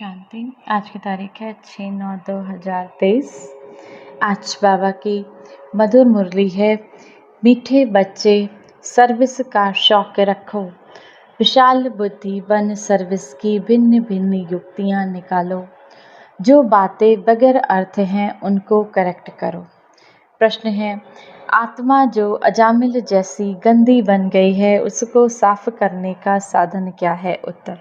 शांति। आज की तारीख है 6/9/2023। आज बाबा की मधुर मुरली है। मीठे बच्चे सर्विस का शौक रखो, विशाल बुद्धि बन सर्विस की भिन्न भिन्न युक्तियाँ निकालो, जो बातें बगैर अर्थ हैं उनको करेक्ट करो। प्रश्न है, आत्मा जो अजामिल जैसी गंदी बन गई है उसको साफ करने का साधन क्या है? उत्तर,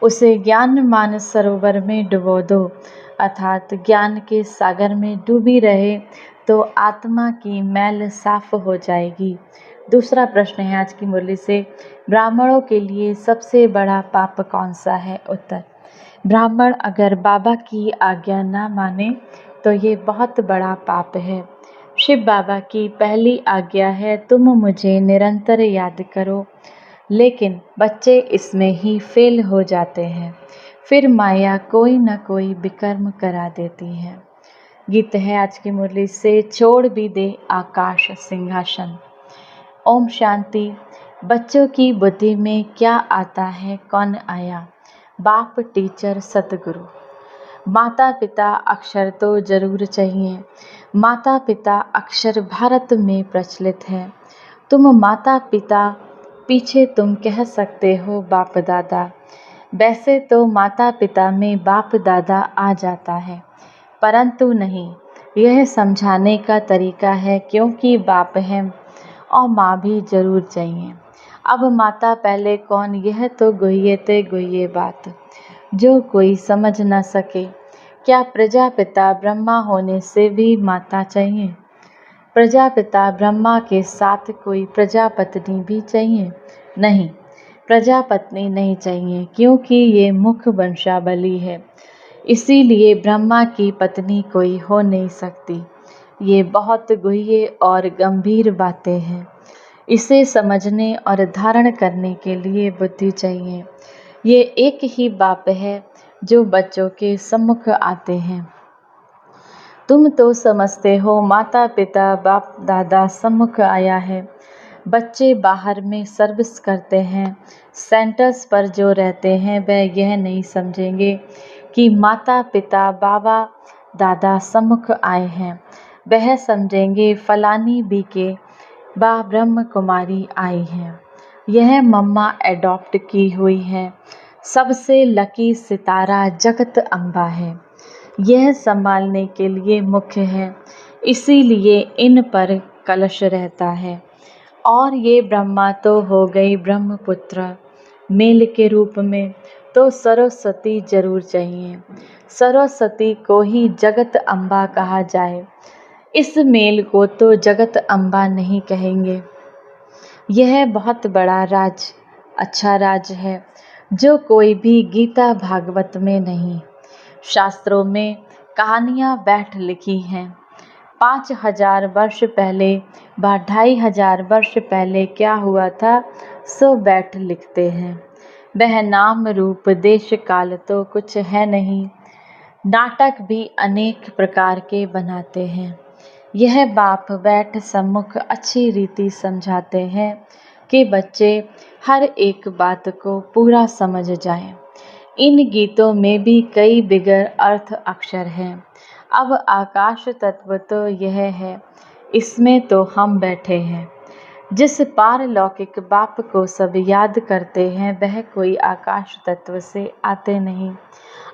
उसे ज्ञान मानस सरोवर में डुबो दो, अर्थात ज्ञान के सागर में डूबी रहे तो आत्मा की मैल साफ हो जाएगी। दूसरा प्रश्न है आज की मुरली से, ब्राह्मणों के लिए सबसे बड़ा पाप कौन सा है? उत्तर, ब्राह्मण अगर बाबा की आज्ञा ना माने तो ये बहुत बड़ा पाप है। शिव बाबा की पहली आज्ञा है, तुम मुझे निरंतर याद करो, लेकिन बच्चे इसमें ही फेल हो जाते हैं। फिर माया कोई न कोई विकर्म करा देती है। गीत है आज की मुरली से, छोड़ भी दे आकाश सिंहासन। ओम शांति। बच्चों की बुद्धि में क्या आता है? कौन आया? बाप, टीचर, सतगुरु। माता पिता अक्षर तो जरूर चाहिए। माता पिता अक्षर भारत में प्रचलित है। तुम माता पिता पीछे तुम कह सकते हो बाप दादा। वैसे तो माता पिता में बाप दादा आ जाता है, परंतु नहीं, यह समझाने का तरीका है, क्योंकि बाप है और माँ भी जरूर चाहिए। अब माता पहले कौन, यह तो गुहिये ते गुहिये बात, जो कोई समझ न सके। क्या प्रजापिता ब्रह्मा होने से भी माता चाहिए? प्रजापिता ब्रह्मा के साथ कोई प्रजापत्नी भी चाहिए? नहीं, प्रजापत्नी नहीं चाहिए, क्योंकि ये मुख वंशावली है, इसीलिए ब्रह्मा की पत्नी कोई हो नहीं सकती। ये बहुत गुह्य और गंभीर बातें हैं। इसे समझने और धारण करने के लिए बुद्धि चाहिए। ये एक ही बाप है जो बच्चों के सम्मुख आते हैं। तुम तो समझते हो माता पिता बाप दादा सम्मुख आया है। बच्चे बाहर में सर्विस करते हैं, सेंटर्स पर जो रहते हैं वह यह नहीं समझेंगे कि माता पिता बाबा दादा सम्मुख आए हैं। वह समझेंगे फलानी बीके बा ब्रह्म कुमारी आई हैं। यह मम्मा एडॉप्ट की हुई है। सबसे लकी सितारा जगत अम्बा है। यह संभालने के लिए मुख्य है, इसीलिए इन पर कलश रहता है। और ये ब्रह्मा तो हो गई ब्रह्मपुत्र मेल के रूप में, तो सरस्वती जरूर चाहिए। सरस्वती को ही जगत अम्बा कहा जाए, इस मेल को तो जगत अम्बा नहीं कहेंगे। यह बहुत बड़ा राज, अच्छा राज है, जो कोई भी गीता भागवत में नहीं। शास्त्रों में कहानियाँ बैठ लिखी हैं। 5000 वर्ष पहले व 2500 वर्ष पहले क्या हुआ था सो बैठ लिखते हैं। वह नाम रूप देश काल तो कुछ है नहीं। नाटक भी अनेक प्रकार के बनाते हैं। यह बाप बैठ सम्मुख अच्छी रीति समझाते हैं कि बच्चे हर एक बात को पूरा समझ जाएं। इन गीतों में भी कई बिगर अर्थ अक्षर हैं। अब आकाश तत्व तो यह है, इसमें तो हम बैठे हैं। जिस पारलौकिक बाप को सब याद करते हैं वह कोई आकाश तत्व से आते नहीं।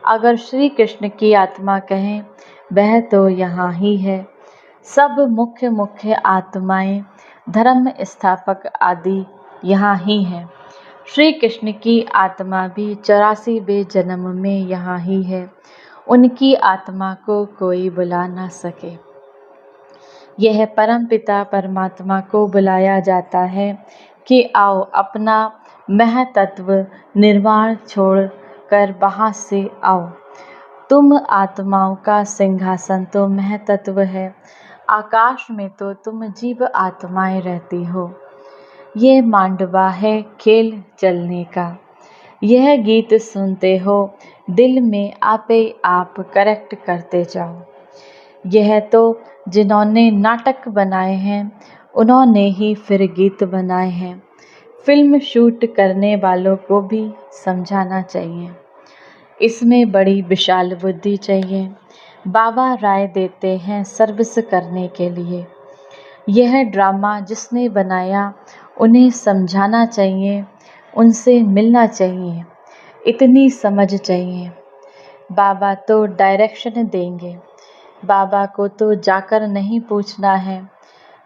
अगर श्री कृष्ण की आत्मा कहें वह तो यहाँ ही है। सब मुख्य मुख्य आत्माएं, धर्म स्थापक आदि यहाँ ही हैं। श्री कृष्ण की आत्मा भी 84वें जन्म में यहाँ ही है। उनकी आत्मा को कोई बुला ना सके। यह परमपिता परमात्मा को बुलाया जाता है कि आओ अपना महतत्व निर्वाण छोड़ कर वहाँ से आओ। तुम आत्माओं का सिंहासन तो महतत्व है। आकाश में तो तुम जीव आत्माएं रहती हो। ये मांडवा है खेल चलने का। यह गीत सुनते हो, दिल में आपे आप करेक्ट करते जाओ। यह तो जिन्होंने नाटक बनाए हैं उन्होंने ही फिर गीत बनाए हैं। फिल्म शूट करने वालों को भी समझाना चाहिए। इसमें बड़ी विशाल बुद्धि चाहिए। बाबा राय देते हैं सर्विस करने के लिए। यह ड्रामा जिसने बनाया उन्हें समझाना चाहिए, उनसे मिलना चाहिए, इतनी समझ चाहिए। बाबा तो डायरेक्शन देंगे, बाबा को तो जाकर नहीं पूछना है।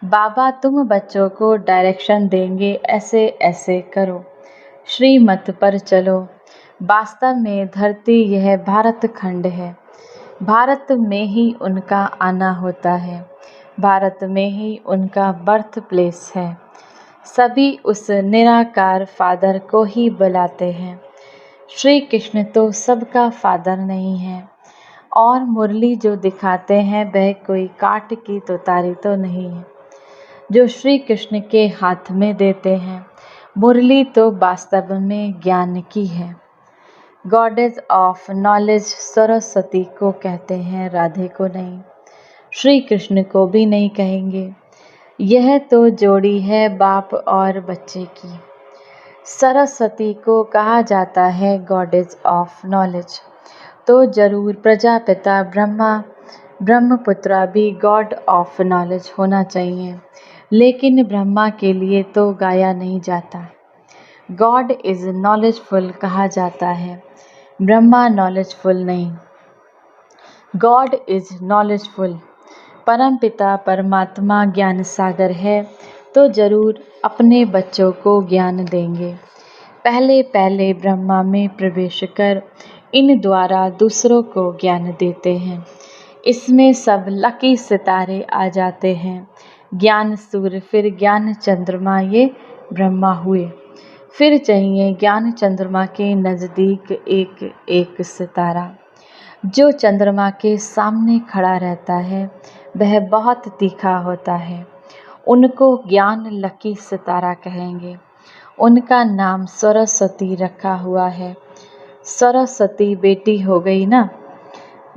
बाबा तुम बच्चों को डायरेक्शन देंगे, ऐसे ऐसे करो, श्रीमत पर चलो। वास्तव में धरती यह भारत खंड है। भारत में ही उनका आना होता है, भारत में ही उनका बर्थ प्लेस है। सभी उस निराकार फादर को ही बुलाते हैं। श्री कृष्ण तो सबका फादर नहीं है। और मुरली जो दिखाते हैं वह कोई काट की तुतारी तो नहीं है जो श्री कृष्ण के हाथ में देते हैं। मुरली तो वास्तव में ज्ञान की है। गॉडेस ऑफ नॉलेज सरस्वती को कहते हैं, राधे को नहीं, श्री कृष्ण को भी नहीं कहेंगे। यह तो जोड़ी है बाप और बच्चे की। सरस्वती को कहा जाता है गॉडेस ऑफ नॉलेज, तो जरूर प्रजापिता ब्रह्मपुत्रा भी गॉड ऑफ नॉलेज होना चाहिए। लेकिन ब्रह्मा के लिए तो गाया नहीं जाता। गॉड इज नॉलेजफुल कहा जाता है, ब्रह्मा नॉलेजफुल नहीं। God is knowledgeful. परमपिता परमात्मा ज्ञान सागर है, तो जरूर अपने बच्चों को ज्ञान देंगे। पहले पहले ब्रह्मा में प्रवेश कर इन द्वारा दूसरों को ज्ञान देते हैं। इसमें सब लकी सितारे आ जाते हैं। ज्ञान सूर्य, फिर ज्ञान चंद्रमा, ये ब्रह्मा हुए। फिर चाहिए ज्ञान चंद्रमा के नज़दीक एक एक सितारा। जो चंद्रमा के सामने खड़ा रहता है वह बहुत तीखा होता है। उनको ज्ञान लकी सितारा कहेंगे। उनका नाम सरस्वती रखा हुआ है। सरस्वती बेटी हो गई ना।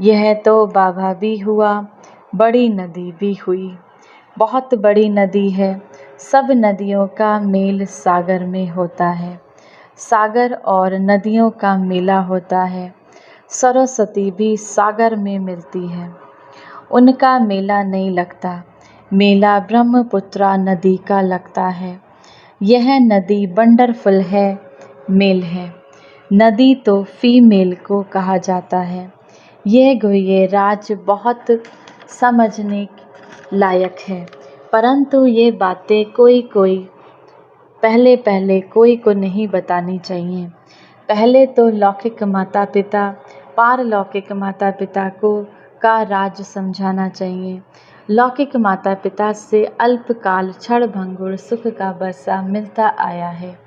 यह तो बाबा भी हुआ, बड़ी नदी भी हुई। बहुत बड़ी नदी है। सब नदियों का मेल सागर में होता है। सागर और नदियों का मेला होता है। सरस्वती भी सागर में मिलती है। उनका मेला नहीं लगता, मेला ब्रह्मपुत्रा नदी का लगता है। यह नदी वंडरफुल है, मेल है। नदी तो फीमेल को कहा जाता है। ये राज बहुत समझने लायक है, परंतु ये बातें कोई पहले कोई को नहीं बतानी चाहिए। पहले तो लौकिक माता पिता पारलौकिक माता पिता को का राज समझाना चाहिए। लौकिक माता पिता से अल्पकाल क्षण भंगुर सुख का बरसा मिलता आया है,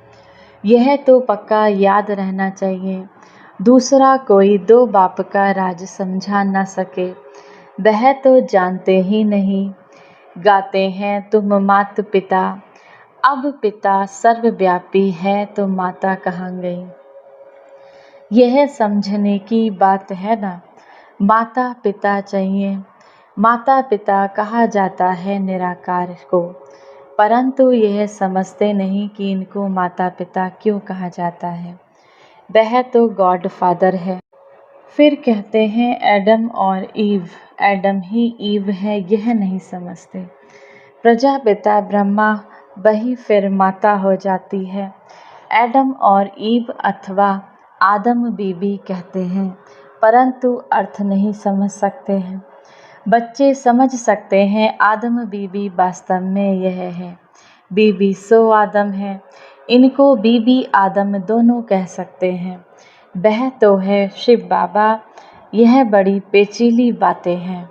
यह तो पक्का याद रहना चाहिए। दूसरा कोई दो बाप का राज समझा न सके, वह तो जानते ही नहीं। गाते हैं तुम मात पिता, अब पिता सर्वव्यापी है तो माता कहाँ गई। यह समझने की बात है ना। माता पिता चाहिए। माता पिता कहा जाता है निराकार को, परंतु यह समझते नहीं कि इनको माता पिता क्यों कहा जाता है। वह तो गॉड फादर है। फिर कहते हैं एडम और ईव, एडम ही ईव है, यह नहीं समझते। प्रजापिता ब्रह्मा वही फिर माता हो जाती है। एडम और ईव अथवा आदम बीबी कहते हैं, परंतु अर्थ नहीं समझ सकते हैं। बच्चे समझ सकते हैं आदम बीबी वास्तव में यह है। बीबी सो आदम है, इनको बीबी आदम दोनों कह सकते हैं। वह तो है शिव बाबा। यह बड़ी पेचीली बातें हैं।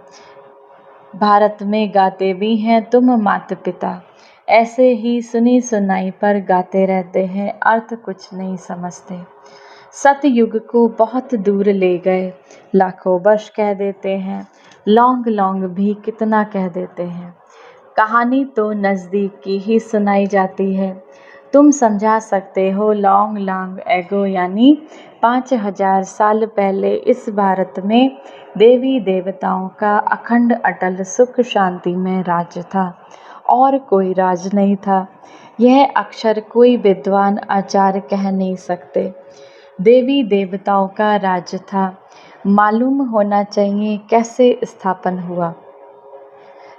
भारत में गाते भी हैं तुम माता पिता, ऐसे ही सुनी सुनाई पर गाते रहते हैं, अर्थ कुछ नहीं समझते। सतयुग को बहुत दूर ले गए, लाखों वर्ष कह देते हैं, लॉन्ग भी कितना कह देते हैं। कहानी तो नज़दीक की ही सुनाई जाती है। तुम समझा सकते हो लॉन्ग एगो यानी 5000 साल पहले इस भारत में देवी देवताओं का अखंड अटल सुख शांति में राज्य था और कोई राज नहीं था। यह अक्षर कोई विद्वान आचार्य कह नहीं सकते। देवी देवताओं का राज्य था। मालूम होना चाहिए कैसे स्थापन हुआ,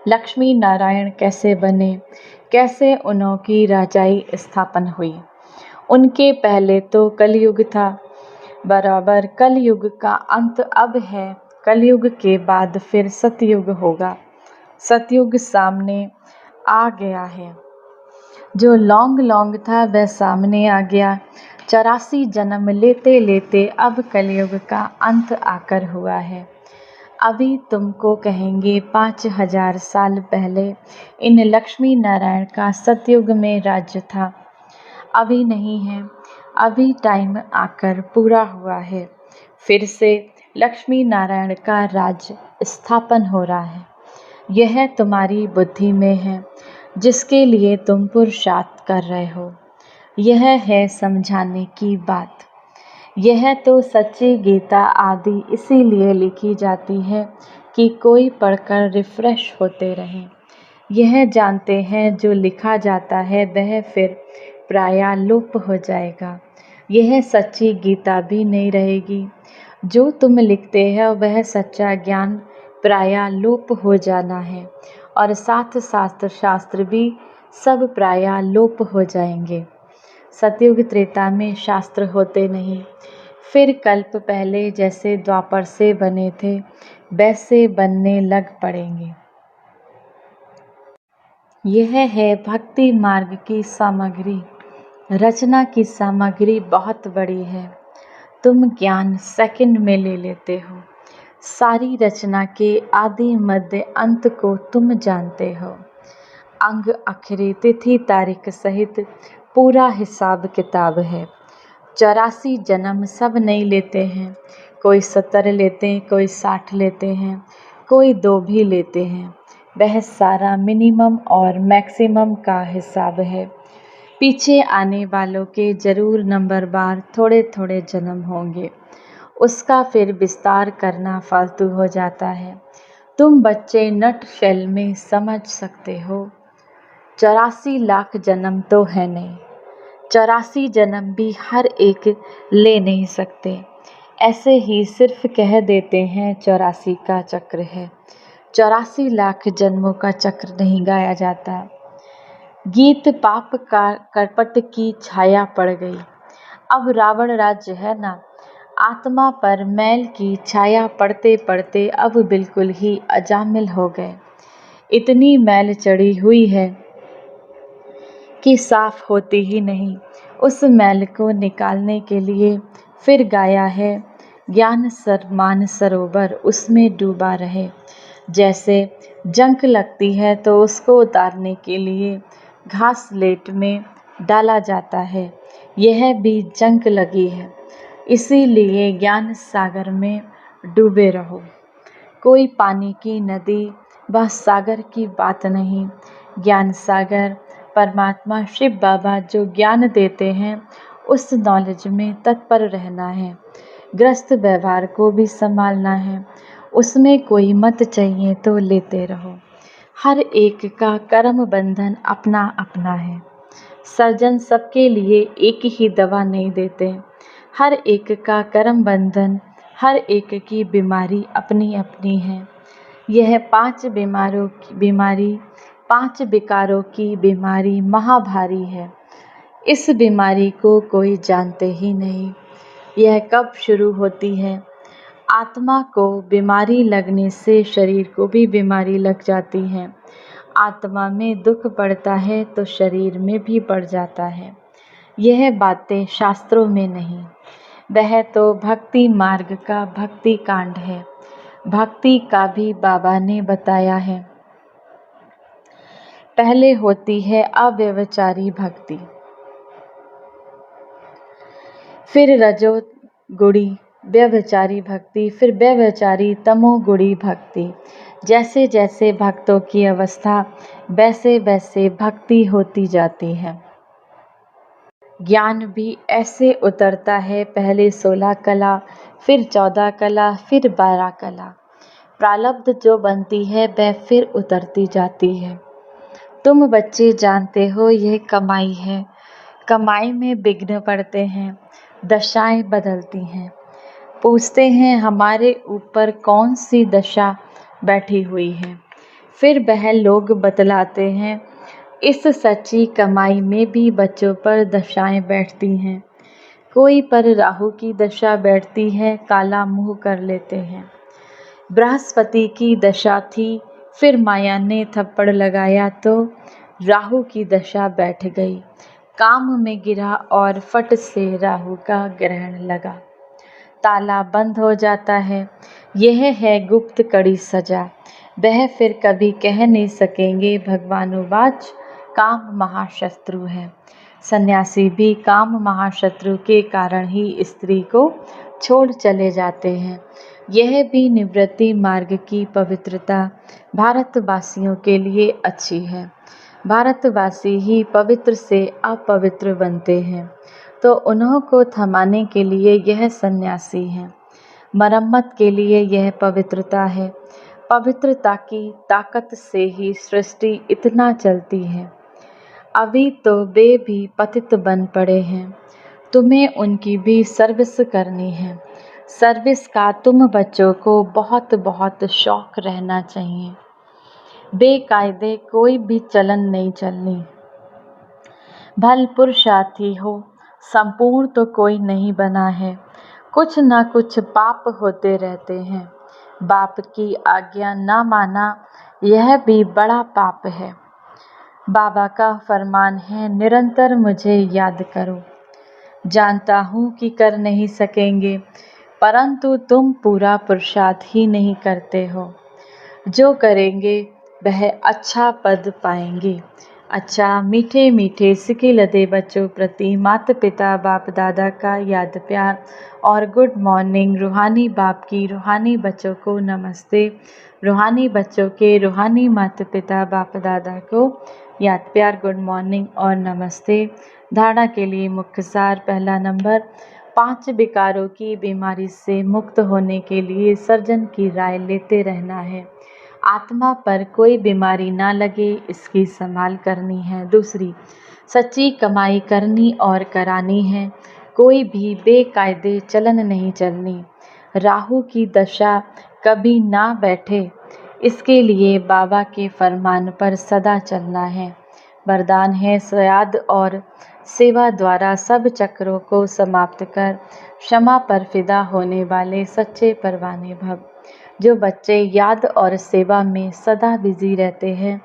लक्ष्मी नारायण कैसे बने, कैसे उनकी राजाई स्थापन हुई। उनके पहले तो कलयुग था, बराबर कलयुग का अंत अब है। कलयुग के बाद फिर सतयुग होगा। सतयुग सामने आ गया है। जो लॉन्ग था वह सामने आ गया। 84 जन्म लेते लेते अब कलयुग का अंत आकर हुआ है। अभी तुमको कहेंगे 5000 साल पहले इन लक्ष्मी नारायण का सतयुग में राज्य था। अभी नहीं है, अभी टाइम आकर पूरा हुआ है। फिर से लक्ष्मी नारायण का राज्य स्थापन हो रहा है। यह तुम्हारी बुद्धि में है, जिसके लिए तुम पुरुषार्थ कर रहे हो। यह है समझाने की बात। यह तो सच्ची गीता आदि इसीलिए लिखी जाती है कि कोई पढ़कर रिफ्रेश होते रहें। यह जानते हैं जो लिखा जाता है वह फिर प्रायः लोप हो जाएगा। यह सच्ची गीता भी नहीं रहेगी। जो तुम लिखते हो वह सच्चा ज्ञान प्रायः लोप हो जाना है, और साथ साथ शास्त्र भी सब प्रायः लोप हो जाएंगे। सतयुग त्रेता में शास्त्र होते नहीं, फिर कल्प पहले जैसे द्वापर से बने थे वैसे बनने लग पड़ेंगे। यह है भक्ति मार्ग की सामग्री। रचना की सामग्री बहुत बड़ी है। तुम ज्ञान सेकंड में ले लेते हो। सारी रचना के आदि मध्य अंत को तुम जानते हो। अंग अक्षरी तिथि तारीख सहित पूरा हिसाब किताब है। 84 जन्म सब नहीं लेते हैं। कोई 70 लेते हैं, कोई 60 लेते हैं, कोई 2 भी लेते हैं। वह सारा मिनिमम और मैक्सिमम का हिसाब है। पीछे आने वालों के जरूर नंबरवार थोड़े थोड़े जन्म होंगे। उसका फिर विस्तार करना फालतू हो जाता है। तुम बच्चे नट शेल में समझ सकते हो। 84 लाख जन्म तो है नहीं। 84 जन्म भी हर एक ले नहीं सकते। ऐसे ही सिर्फ कह देते हैं 84 का चक्र है। 84 लाख जन्मों का चक्र नहीं गाया जाता। गीत पाप का कपट की छाया पड़ गई। अब रावण राज्य है ना। आत्मा पर मैल की छाया पड़ते पड़ते अब बिल्कुल ही अजामिल हो गए। इतनी मैल चढ़ी हुई है कि साफ होती ही नहीं। उस मैल को निकालने के लिए फिर गाया है ज्ञान मान सरोवर उसमें डूबा रहे। जैसे जंक लगती है तो उसको उतारने के लिए घास लेट में डाला जाता है। यह भी जंक लगी है, इसीलिए ज्ञान सागर में डूबे रहो। कोई पानी की नदी व सागर की बात नहीं। ज्ञान सागर परमात्मा शिव बाबा जो ज्ञान देते हैं उस नॉलेज में तत्पर रहना है। ग्रस्त व्यवहार को भी संभालना है। उसमें कोई मत चाहिए तो लेते रहो। हर एक का कर्म बंधन अपना अपना है। सर्जन सबके लिए एक ही दवा नहीं देते। हर एक का कर्म बंधन, हर एक की बीमारी अपनी अपनी है। यह 5 बीमारी 5 विकारों की बीमारी महाभारी है। इस बीमारी को कोई जानते ही नहीं। यह कब शुरू होती है? आत्मा को बीमारी लगने से शरीर को भी बीमारी लग जाती है। आत्मा में दुख बढ़ता है तो शरीर में भी बढ़ जाता है। यह बातें शास्त्रों में नहीं, वह तो भक्ति मार्ग का भक्ति कांड है। भक्ति का भी बाबा ने बताया है। पहले होती है अव्यभिचारी भक्ति, फिर रजोगुणी व्यभिचारी भक्ति, फिर व्यभिचारी तमोगुणी भक्ति। जैसे जैसे भक्तों की अवस्था वैसे वैसे भक्ति होती जाती है। ज्ञान भी ऐसे उतरता है, पहले 16 कला, फिर 14 कला, फिर 12 कला। प्रारब्ध जो बनती है वह फिर उतरती जाती है। तुम बच्चे जानते हो यह कमाई है। कमाई में विघ्न पड़ते हैं। दशाएं बदलती हैं। पूछते हैं हमारे ऊपर कौन सी दशा बैठी हुई है। फिर वह लोग बतलाते हैं इस सच्ची कमाई में भी बच्चों पर दशाएं बैठती हैं। कोई पर राहु की दशा बैठती है, काला मुंह कर लेते हैं। बृहस्पति की दशा थी, फिर माया ने थप्पड़ लगाया तो राहु की दशा बैठ गई। काम में गिरा और फट से राहु का ग्रहण लगा। ताला बंद हो जाता है। यह है गुप्त कड़ी सजा। वह फिर कभी कह नहीं सकेंगे भगवानुवाच काम महाशत्रु है। सन्यासी भी काम महाशत्रु के कारण ही स्त्री को छोड़ चले जाते हैं। यह भी निवृत्ति मार्ग की पवित्रता भारतवासियों के लिए अच्छी है। भारतवासी ही पवित्र से अपवित्र बनते हैं, तो उन्हों को थमाने के लिए यह सन्यासी है। मरम्मत के लिए यह पवित्रता है। पवित्रता की ताकत से ही सृष्टि इतना चलती है। अभी तो वे भी पतित बन पड़े हैं, तुम्हें उनकी भी सर्विस करनी है। सर्विस का तुम बच्चों को बहुत बहुत शौक रहना चाहिए। बेकायदे कोई भी चलन नहीं चलनी। भल पुरुषार्थी हो, संपूर्ण तो कोई नहीं बना है। कुछ ना कुछ पाप होते रहते हैं। बाप की आज्ञा ना माना, यह भी बड़ा पाप है। बाबा का फरमान है निरंतर मुझे याद करो। जानता हूँ कि कर नहीं सकेंगे, परंतु तुम पूरा पुरुषार्थ ही नहीं करते हो। जो करेंगे वह अच्छा पद पाएंगे। अच्छा मीठे मीठे सिके लदे बच्चों प्रति माता पिता बाप दादा का याद प्यार और गुड मॉर्निंग। रूहानी बाप की रूहानी बच्चों को नमस्ते। रूहानी बच्चों के रूहानी माता पिता बाप दादा को याद प्यार, गुड मॉर्निंग और नमस्ते। धारणा के लिए मुख्य सार। पहला नंबर, 5 विकारों की बीमारी से मुक्त होने के लिए सर्जन की राय लेते रहना है। आत्मा पर कोई बीमारी ना लगे, इसकी संभाल करनी है। दूसरी, सच्ची कमाई करनी और करानी है। कोई भी बेकायदे चलन नहीं चलनी। राहु की दशा कभी ना बैठे, इसके लिए बाबा के फरमान पर सदा चलना है। वरदान है सयाद और सेवा द्वारा सब चक्रों को समाप्त कर क्षमा पर फिदा होने वाले सच्चे परवाने भव। जो बच्चे याद और सेवा में सदा बिजी रहते हैं,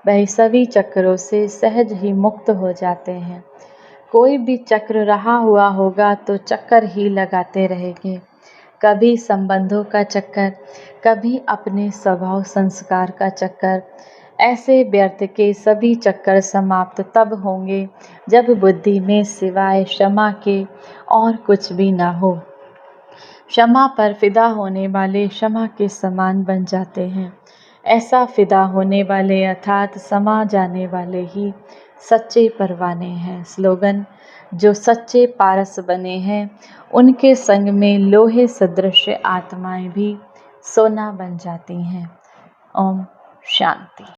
वह सभी चक्रों से सहज ही मुक्त हो जाते हैं। कोई भी चक्र रहा हुआ होगा तो चक्कर ही लगाते रहेंगे। कभी संबंधों का चक्कर, कभी अपने स्वभाव संस्कार का चक्कर। ऐसे व्यर्थ के सभी चक्कर समाप्त तब होंगे जब बुद्धि में सिवाय क्षमा के और कुछ भी ना हो। क्षमा पर फिदा होने वाले क्षमा के समान बन जाते हैं। ऐसा फिदा होने वाले अर्थात समा जाने वाले ही सच्चे परवाने हैं। स्लोगन, जो सच्चे पारस बने हैं उनके संग में लोहे सदृश आत्माएं भी सोना बन जाती हैं। ओम शांति।